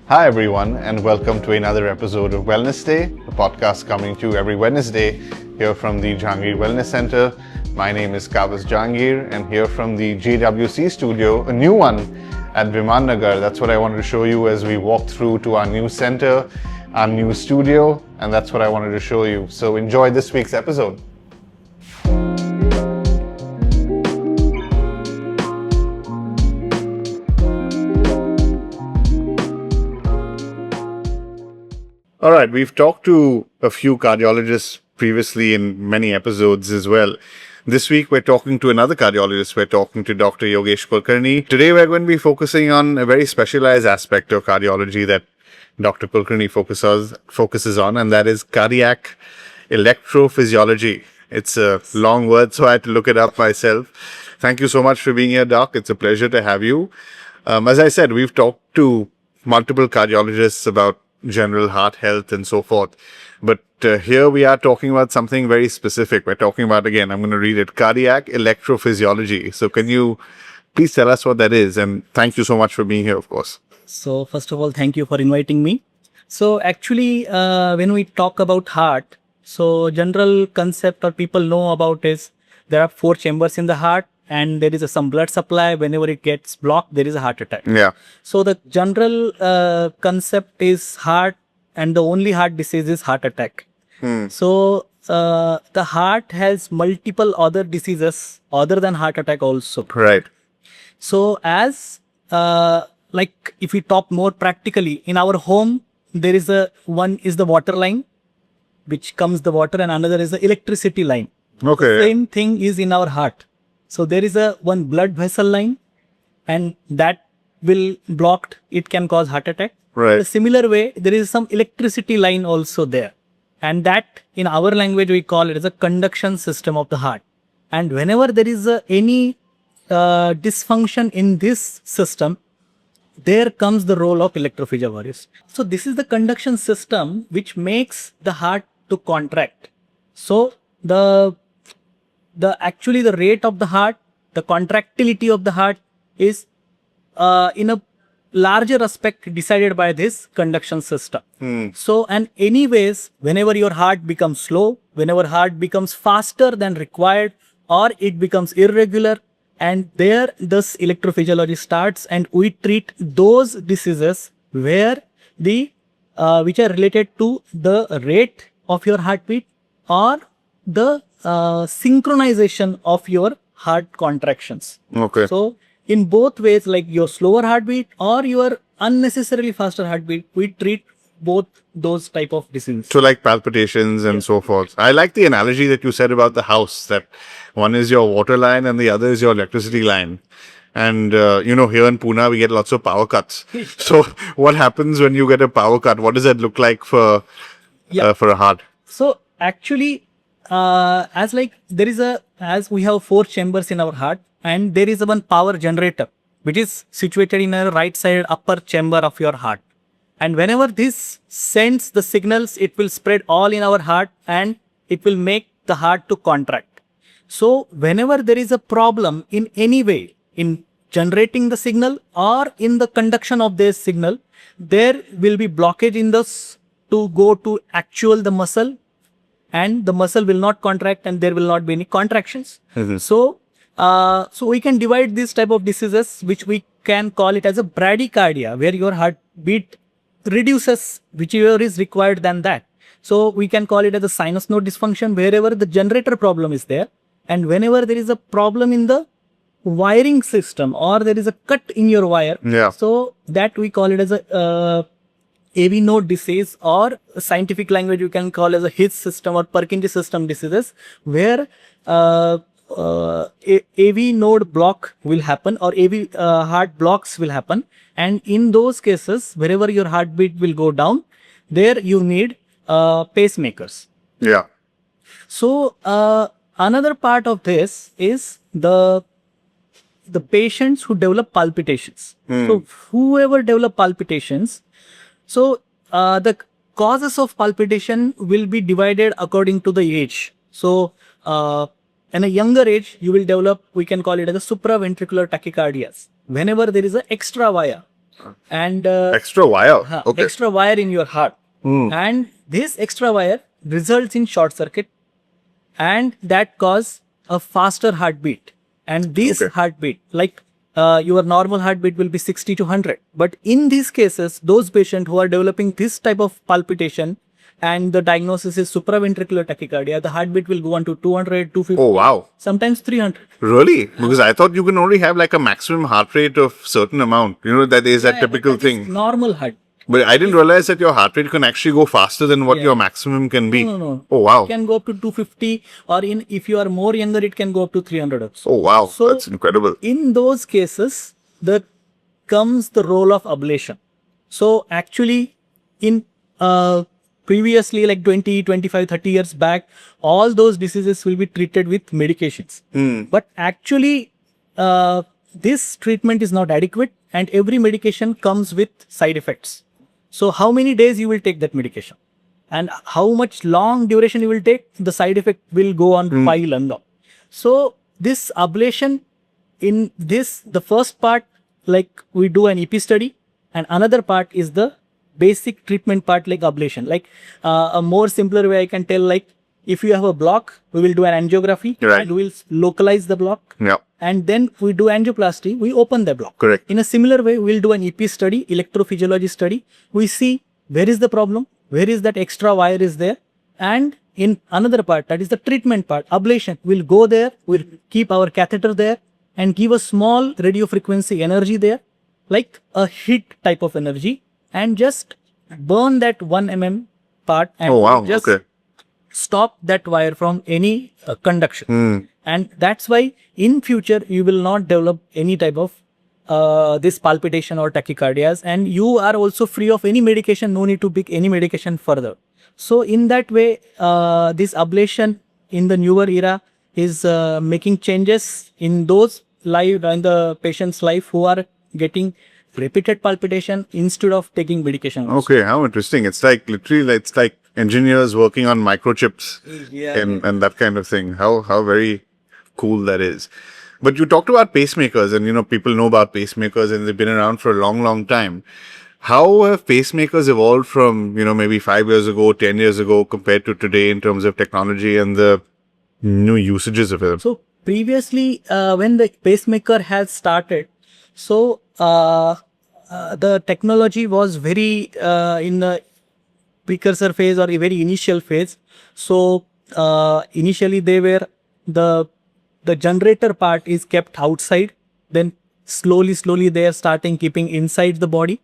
Hi everyone, and welcome to another episode of Wellness Day, a podcast coming to you every Wednesday here from the Jahangir Wellness Center. My name is Kavas Jahangir, and here from the JWC studio, a new one at Viman Nagar. That's what I wanted to show you as we walk through to our new center, our new studio, and that's what I wanted to show you. So enjoy this week's episode. All right, we've talked to a few cardiologists previously in many episodes as well. This week, we're talking to another cardiologist. We're talking to Dr. Yogesh Kulkarni. Today, we're going to be focusing on a very specialized aspect of cardiology that Dr. Kulkarni focuses on, and that is cardiac electrophysiology. It's a long word, so I had to look it up myself. Thank you so much for being here, Doc. It's a pleasure to have you. As I said, we've talked to multiple cardiologists about general heart health and so forth. But here we are talking about something very specific. We're talking about, again, I'm going to read it, cardiac electrophysiology. So can you please tell us what that is? And thank you so much for being here, of course. So first of all, thank you for inviting me. So actually, when we talk about heart, so general concept or people know about is there are 4 chambers in the heart, and there is some blood supply. Whenever it gets blocked, there is a heart attack. Yeah. So the general concept is heart, and the only heart disease is heart attack. So the heart has multiple other diseases other than heart attack also. Right. So as like if we talk more practically, in our home, there is one is the water line, which comes the water, and another is the electricity line. Okay. The same thing is in our heart. So there is one blood vessel line, and that will blocked, it can cause heart attack. Right. In a similar way, there is some electricity line also there. And that in our language, we call it as a conduction system of the heart. And whenever there is any dysfunction in this system, there comes the role of electrophysiologist. So this is the conduction system which makes the heart to contract. So the rate of the heart, the contractility of the heart is in a larger aspect decided by this conduction system. So, and anyways, whenever your heart becomes slow, whenever heart becomes faster than required, or it becomes irregular, and there this electrophysiology starts, and we treat those diseases where which are related to the rate of your heartbeat or the synchronization of your heart contractions. Okay. So in both ways, like your slower heartbeat or your unnecessarily faster heartbeat, we treat both those type of diseases. So like palpitations and so forth. I like the analogy that you said about the house, that one is your water line and the other is your electricity line. And, here in Pune, we get lots of power cuts. So what happens when you get a power cut? What does that look like for a heart? So actually, as we have 4 chambers in our heart, and there is one power generator which is situated in the right side upper chamber of your heart. And whenever this sends the signals, it will spread all in our heart, and it will make the heart to contract. So whenever there is a problem in any way in generating the signal or in the conduction of this signal, there will be blockage in this to go to the muscle, and the muscle will not contract, and there will not be any contractions. So we can divide this type of diseases, which we can call it as a bradycardia, where your heartbeat reduces whichever is required than that. So we can call it as a sinus node dysfunction, wherever the generator problem is there. And whenever there is a problem in the wiring system, or there is a cut in your wire, so that we call it as a AV node disease, or scientific language you can call as a His system or Purkinje system diseases, where AV node block will happen, or AV heart blocks will happen. And in those cases, wherever your heartbeat will go down, there you need pacemakers. Yeah. So another part of this is the patients who develop palpitations. So whoever develop palpitations, so the causes of palpitation will be divided according to the age. So in a younger age, you will develop, we can call it as a supraventricular tachycardias, whenever there is an extra wire. and Extra wire. Okay. extra wire in your heart. And this extra wire results in short circuit, and that cause a faster heartbeat. And this Okay. heartbeat, like your normal heartbeat will be 60 to 100. But in these cases, those patients who are developing this type of palpitation and the diagnosis is supraventricular tachycardia, the heartbeat will go on to 200, 250, Oh, wow. sometimes 300. Really? Because I thought you can only have like a maximum heart rate of certain amount. You know, that is that Yeah, typical that is thing. normal heart. But I didn't realize that your heart rate can actually go faster than what Yeah. your maximum can be. No. Oh, wow. It can go up to 250, or if you are more younger, it can go up to 300 also. Oh, wow. So That's incredible. in those cases, comes the role of ablation. So actually, in previously, like 20, 25, 30 years back, all those diseases will be treated with medications. But actually, this treatment is not adequate, and every medication comes with side effects. So how many days you will take that medication, and how much long duration you will take, the side effect will go on pile and on. So this ablation, in this, the first part, like we do an EP study, and another part is the basic treatment part, like ablation. Like a more simpler way I can tell, like if you have a block, we will do an angiography, Right. and we will localize the block. Yeah. And then we do angioplasty, we open the block. Correct. In a similar way, we'll do an EP study, electrophysiology study. We see where is the problem, where is that extra wire is there. And in another part, that is the treatment part, ablation, we'll go there, we'll keep our catheter there and give a small radio frequency energy there, like a heat type of energy, and just burn that 1 mm part, and Oh, wow. just Okay. stop that wire from any conduction. And that's why in future you will not develop any type of this palpitation or tachycardias, and you are also free of any medication, no need to pick any medication further. So in that way, this ablation in the newer era is making changes in those in the patient's life who are getting repeated palpitation instead of taking medication. Okay. How interesting. It's like literally, it's like engineers working on microchips and that kind of thing. How very cool that is. But you talked about pacemakers, and you know, people know about pacemakers and they've been around for a long, long time. How have pacemakers evolved from, you know, maybe 5 years ago, 10 years ago compared to today in terms of technology and the new usages of it? So previously, when the pacemaker has started, so the technology was very in the precursor phase or a very initial phase. So initially they were the generator part is kept outside, then slowly they are starting keeping inside the body.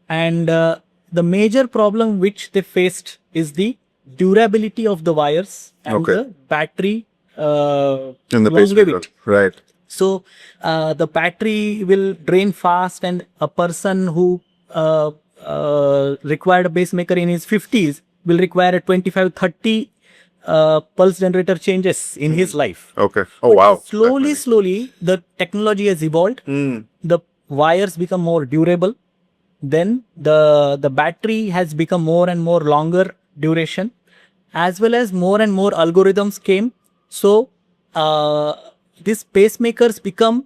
And the major problem which they faced is the durability of the wires and the battery In the pacemaker. longevity. Right. So the battery will drain fast, and a person who required a pacemaker in his 50s will require a 25-30 pulse generator changes in his life. Okay. Oh, wow. Slowly, the technology has evolved. The wires become more durable. Then the battery has become more and more longer duration, as well as more and more algorithms came. So these pacemakers become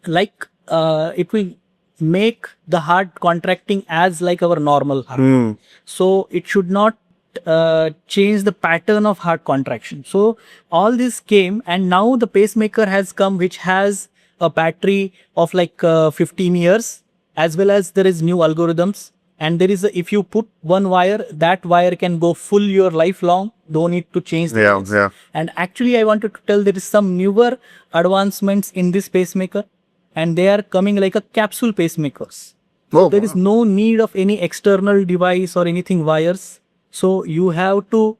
like it will make the heart contracting as like our normal heart. So it should not change the pattern of heart contraction. So all this came, and now the pacemaker has come, which has a battery of like 15 years, as well as there is new algorithms. And there is if you put one wire, that wire can go full your lifelong. Don't need to change the wires. Yeah. And actually, I wanted to tell there is some newer advancements in this pacemaker, and they are coming like a capsule pacemakers. Oh, There is no need of any external device or anything wires. So you have to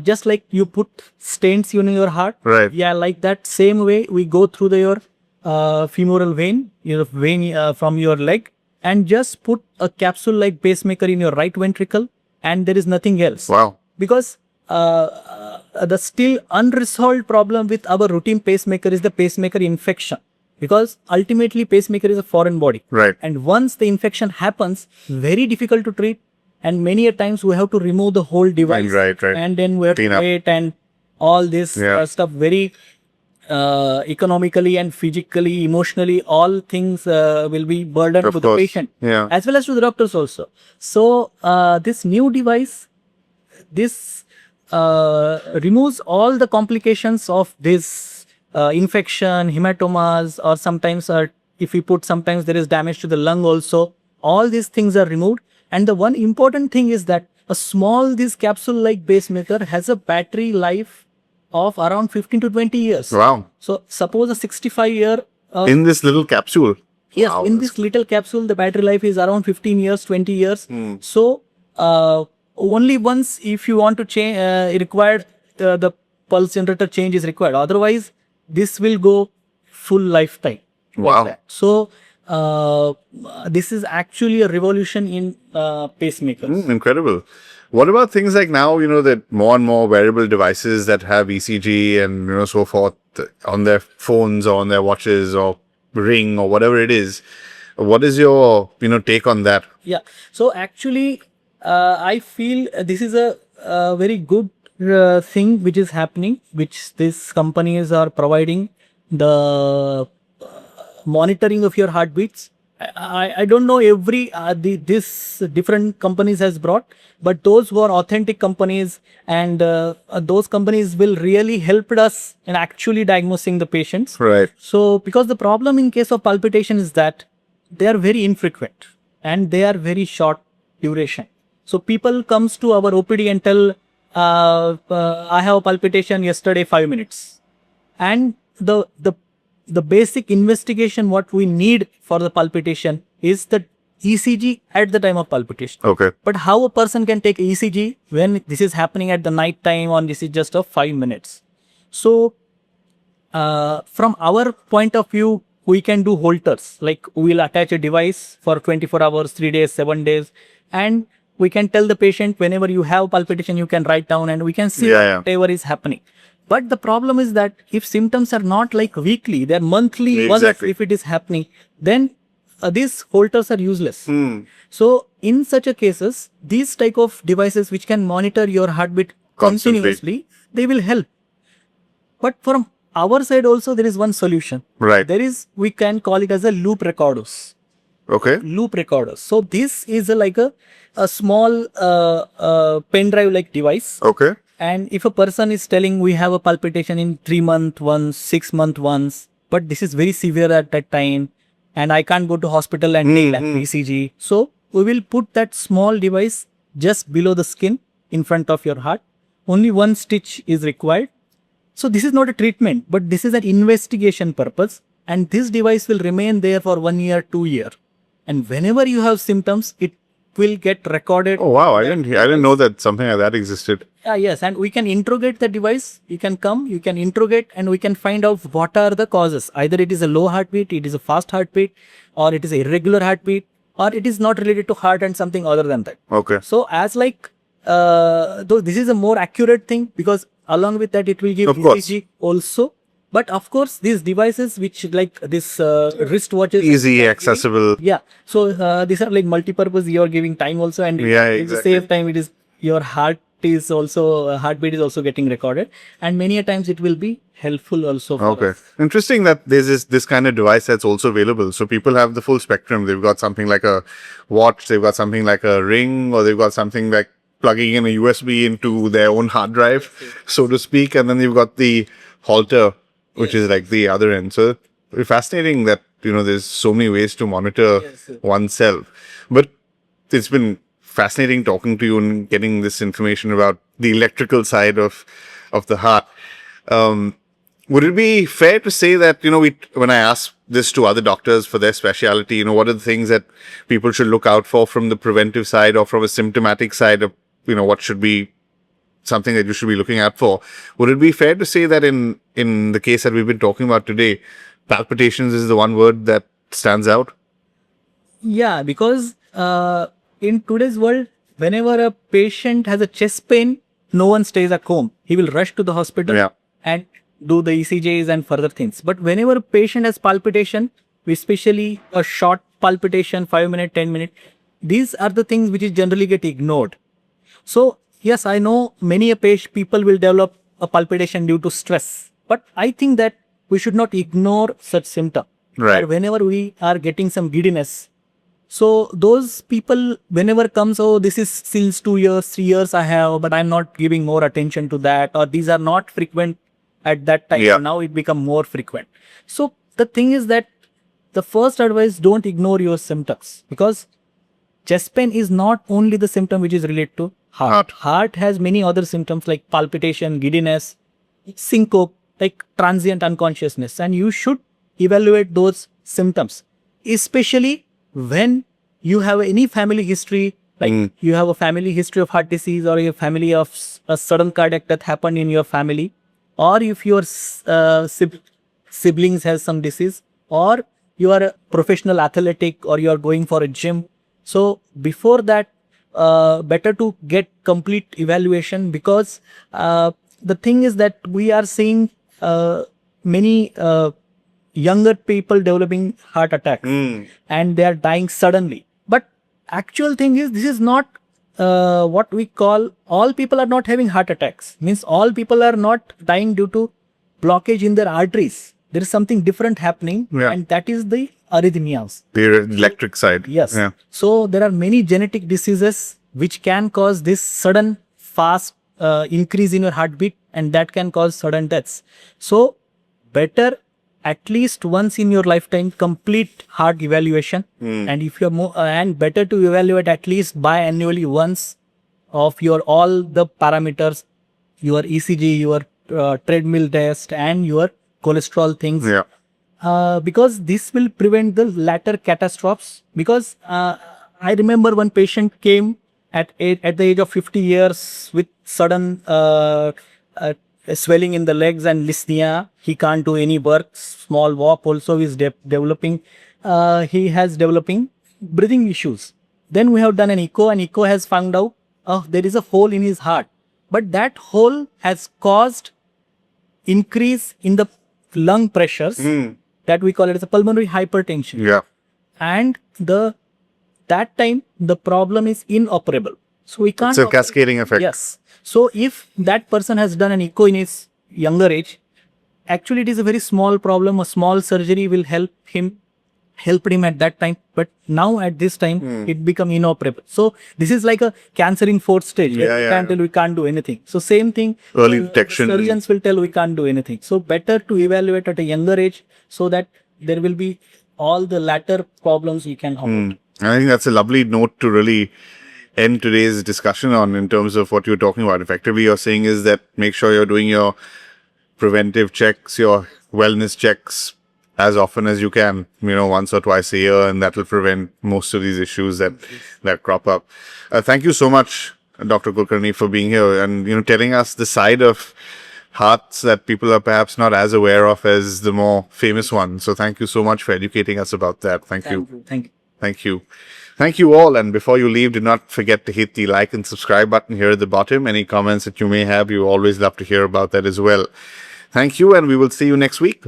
just like you put stents in your heart. Right. Yeah, like that same way we go through your femoral vein, your vein from your leg, and just put a capsule-like pacemaker in your right ventricle, and there is nothing else. Wow. Because the still unresolved problem with our routine pacemaker is the pacemaker infection. Because ultimately pacemaker is a foreign body. Right. And once the infection happens, very difficult to treat, and many a times we have to remove the whole device. Right. And then we have Clean to up. wait and all this Yeah. stuff very economically and physically, emotionally, all things will be burdened Of to the course. patient Yeah. as well as to the doctors also. So this new device, this removes all the complications of this infection, hematomas, or sometimes if we put, sometimes there is damage to the lung also. All these things are removed. And the one important thing is that a small, this capsule like pacemaker has a battery life of around 15 to 20 years. Wow. So suppose a 65-year In this little capsule. yes, Wow, in that's this little capsule, the battery life is around 15 years, 20 years. Hmm. So, only once if you want to change, required, the pulse generator change is required. Otherwise, this will go full lifetime. Wow. That. So, this is actually a revolution in pacemakers. Incredible. What about things like now, that more and more wearable devices that have ECG and, so forth on their phones or on their watches or ring or whatever it is. What is your, take on that? Yeah. So actually, I feel this is a very good thing which is happening, which these companies are providing the monitoring of your heartbeats. I don't know every this different companies has brought, but those who are authentic companies and those companies will really help us in actually diagnosing the patients. Right. So because the problem in case of palpitation is that they are very infrequent and they are very short duration. So people comes to our OPD and tell, I have a palpitation yesterday 5 minutes, and the basic investigation what we need for the palpitation is the ECG at the time of palpitation. Okay. But how a person can take ECG when this is happening at the night time or this is just of 5 minutes? So from our point of view, we can do holters, like we will attach a device for 24 hours, 3 days, 7 days, and we can tell the patient whenever you have palpitation, you can write down and we can see whatever is happening. But the problem is that if symptoms are not like weekly, they're monthly, once if it is happening, then these holters are useless. So in such a cases, these type of devices which can monitor your heartbeat continuously, they will help. But from our side also, there is one solution. Right. There is, we can call it as a loop recorders. Okay. Loop recorders. So this is like a small pen drive like device. Okay. And if a person is telling we have a palpitation in 3 month once, 6 month once, but this is very severe at that time, and I can't go to hospital and take that ECG. So we will put that small device just below the skin in front of your heart. Only one stitch is required. So this is not a treatment, but this is an investigation purpose. And this device will remain there for 1 year, 2 years. And whenever you have symptoms, it will get recorded. Oh wow! I didn't know that something like that existed. Yes, and we can interrogate the device. You can come, you can interrogate, and we can find out what are the causes. Either it is a low heartbeat, it is a fast heartbeat, or it is a irregular heartbeat, or it is not related to heart and something other than that. Okay. So as like, though this is a more accurate thing, because along with that it will give ECG also. But of course, these devices which like this wrist watches, easy, accessible. Yeah. So these are like multi-purpose. You are giving time also, and at the same time, it is your heart is also heartbeat is also getting recorded, and many a times it will be helpful also. For us. Interesting that there's this kind of device that's also available. So people have the full spectrum. They've got something like a watch, they've got something like a ring, or they've got something like plugging in a USB into their own hard drive, so to speak, and then you've got the halter, which is like the other end. So it's fascinating that, there's so many ways to monitor oneself. But it's been fascinating talking to you and getting this information about the electrical side of the heart. Would it be fair to say that, when I ask this to other doctors for their specialty, what are the things that people should look out for from the preventive side or from a symptomatic side of, what should be something that you should be looking out for? Would it be fair to say that in the case that we've been talking about today, palpitations is the one word that stands out? Yeah, because in today's world, whenever a patient has a chest pain, no one stays at home. He will rush to the hospital and do the ECGs and further things. But whenever a patient has palpitation, especially a short palpitation, 5 minute, 10 minute, these are the things which is generally get ignored. So yes, I know many a people will develop a palpitation due to stress. But I think that we should not ignore such symptom. Right. Or whenever we are getting some giddiness, so those people, whenever comes, oh, this is since 2 years, 3 years I have, but I'm not giving more attention to that, or these are not frequent at that time. Yeah. So now it become more frequent. So the thing is that the first advice, don't ignore your symptoms, because chest pain is not only the symptom which is related to heart. Heart has many other symptoms like palpitation, giddiness, syncope, like transient unconsciousness, and you should evaluate those symptoms, especially when you have any family history, like you have a family history of heart disease, or a family of a sudden cardiac death happened in your family, or if your siblings has some disease, or you are a professional athletic, or you are going for a gym. So before that, better to get complete evaluation, because the thing is that we are seeing many younger people developing heart attacks and they are dying suddenly. But actual thing is, this is not what we call, all people are not having heart attacks. Means all people are not dying due to blockage in their arteries. There is something different happening, and that is the arrhythmias. The electric side. Yes. Yeah. So there are many genetic diseases which can cause this sudden fast increase in your heartbeat, and that can cause sudden deaths. So better at least once in your lifetime complete heart evaluation, and if you're and better to evaluate at least biannually once of your all the parameters, your ECG, your treadmill test, and your cholesterol things. Yeah. Because this will prevent the latter catastrophes. Because I remember one patient came at the age of 50 years with sudden swelling in the legs and dyspnea. He can't do any work. Small walk also is developing. He has developing breathing issues. Then we have done an echo, and echo has found out, oh, there is a hole in his heart. But that hole has caused increase in the lung pressures, that we call it as a pulmonary hypertension. Yeah. And that time the problem is inoperable. So we can't. It's a cascading effect. Yes. So if that person has done an echo in his younger age, actually it is a very small problem. A small surgery will help him at that time. But now at this time, it become inoperable. So this is like a cancer in fourth stage. We can't do anything. So same thing. Early detection. Surgeons will tell we can't do anything. So better to evaluate at a younger age, so that there will be all the latter problems you can avoid. I think that's a lovely note to really end today's discussion on, in terms of what you're talking about. Effectively, you're saying is that make sure you're doing your preventive checks, your wellness checks as often as you can, once or twice a year, and that will prevent most of these issues that crop up. Thank you so much, Dr. Kulkarni, for being here and, telling us the side of hearts that people are perhaps not as aware of as the more famous ones. So thank you so much for educating us about that. Thank you. Thank you. Thank you all. And before you leave, do not forget to hit the like and subscribe button here at the bottom. Any comments that you may have, you always love to hear about that as well. Thank you, and we will see you next week.